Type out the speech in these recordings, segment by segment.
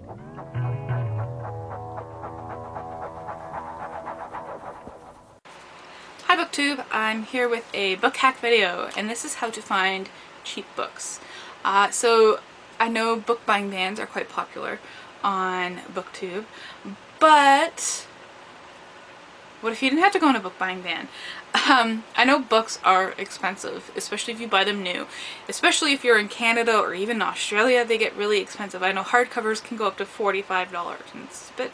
Hi BookTube, I'm here with a book hack video, and this is how to find cheap books. So I know book buying bans are quite popular on BookTube, but what if you didn't have to go on a book buying ban? I know books are expensive, especially if you buy them new. Especially if you're in Canada or even Australia, they get really expensive. I know hardcovers can go up to $45, and it's a bit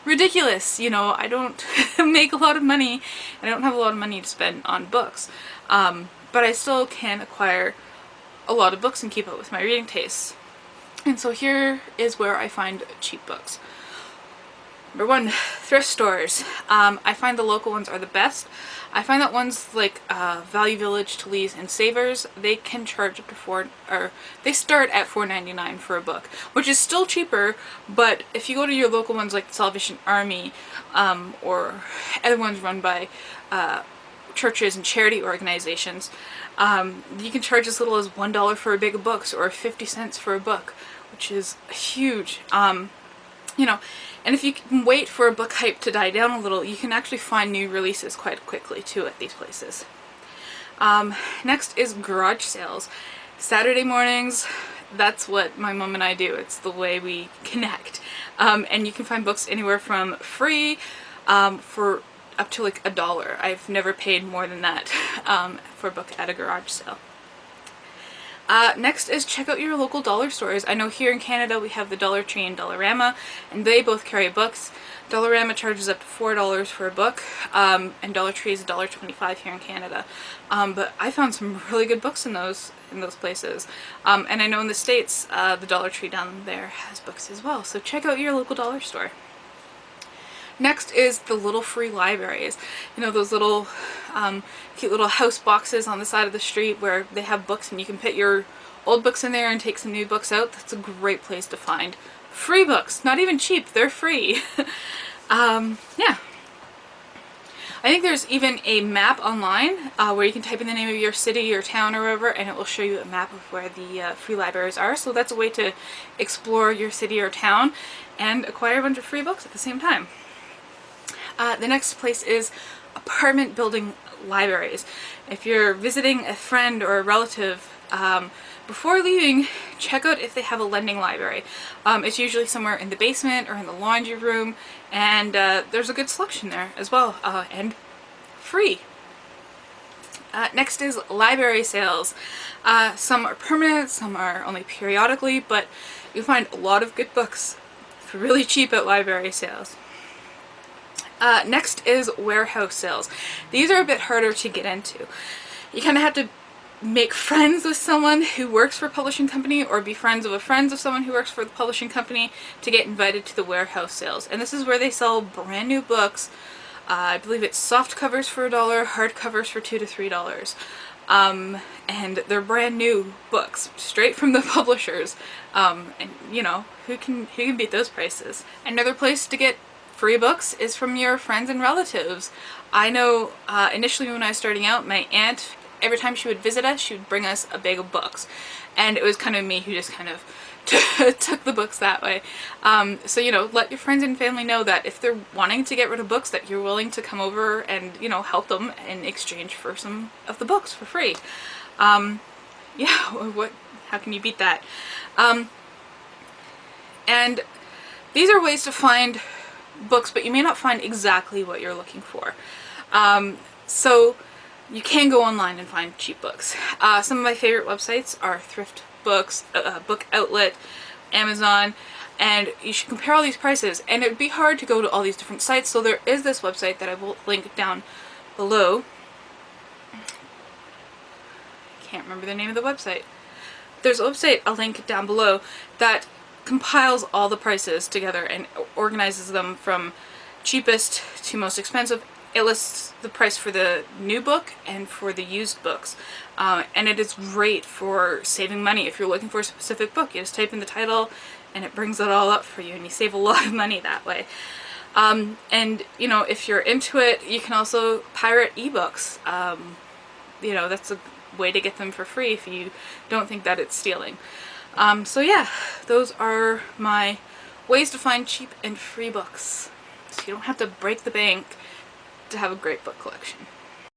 ridiculous. You know, I don't make a lot of money, and I don't have a lot of money to spend on books. But I still can acquire a lot of books and keep up with my reading tastes. And so here is where I find cheap books. Number one, thrift stores. I find the local ones are the best. I find that ones like Value Village, Tully's, and Savers, they can charge up to they start at $4.99 for a book, which is still cheaper. But if you go to your local ones like the Salvation Army, or other ones run by churches and charity organizations, you can charge as little as $1 for a bag of books or 50 cents for a book, which is huge. You know, and if you can wait for a book hype to die down a little, you can actually find new releases quite quickly too at these places. Next is garage sales. Saturday mornings, that's what my mom and I do. It's the way we connect. And you can find books anywhere from free for up to like $1. I've never paid more than that for a book at a garage sale. Next is check out your local dollar stores. I know here in Canada we have the Dollar Tree and Dollarama, and they both carry books. Dollarama charges up to $4 for a book, and Dollar Tree is $1.25 here in Canada. But I found some really good books in those places. And I know in the States, the Dollar Tree down there has books as well. So check out your local dollar store. Next is the little free libraries. You know, those little cute little house boxes on the side of the street where they have books and you can put your old books in there and take some new books out. That's a great place to find free books. Not even cheap, they're free. Yeah. I think there's even a map online where you can type in the name of your city or town or wherever, and it will show you a map of where the free libraries are. So that's a way to explore your city or town and acquire a bunch of free books at the same time. The next place is apartment building libraries. If you're visiting a friend or a relative, before leaving, check out if they have a lending library. It's usually somewhere in the basement or in the laundry room, and there's a good selection there as well, and free. Next is library sales. Some are permanent, some are only periodically, but you'll find a lot of good books for really cheap at library sales. Next is warehouse sales. These are a bit harder to get into. You kind of have to make friends with someone who works for a publishing company, or be friends of someone who works for the publishing company to get invited to the warehouse sales. And this is where they sell brand new books. I believe it's soft covers for $1, hard covers for $2 to $3. And they're brand new books, straight from the publishers. And you know, who can beat those prices? Another place to get free books is from your friends and relatives. I know initially when I was starting out, my aunt, every time she would visit us, she would bring us a bag of books. And it was kind of me who just kind of took the books that way. So, you know, let your friends and family know that if they're wanting to get rid of books, that you're willing to come over and, you know, help them in exchange for some of the books for free. Yeah, how can you beat that? And these are ways to find books, but you may not find exactly what you're looking for. So you can go online and find cheap books. Some of my favorite websites are Thrift Books, Book Outlet, Amazon, and you should compare all these prices. And it would be hard to go to all these different sites, so there is this website that I will link down below. I can't remember the name of the website. There's a website I'll link down below that compiles all the prices together and organizes them from cheapest to most expensive. It lists the price for the new book and for the used books. And it is great for saving money. If you're looking for a specific book, you just type in the title and it brings it all up for you, and you save a lot of money that way. And you know, if you're into it, you can also pirate ebooks. You know, that's a way to get them for free if you don't think that it's stealing. So yeah, those are my ways to find cheap and free books, so you don't have to break the bank to have a great book collection.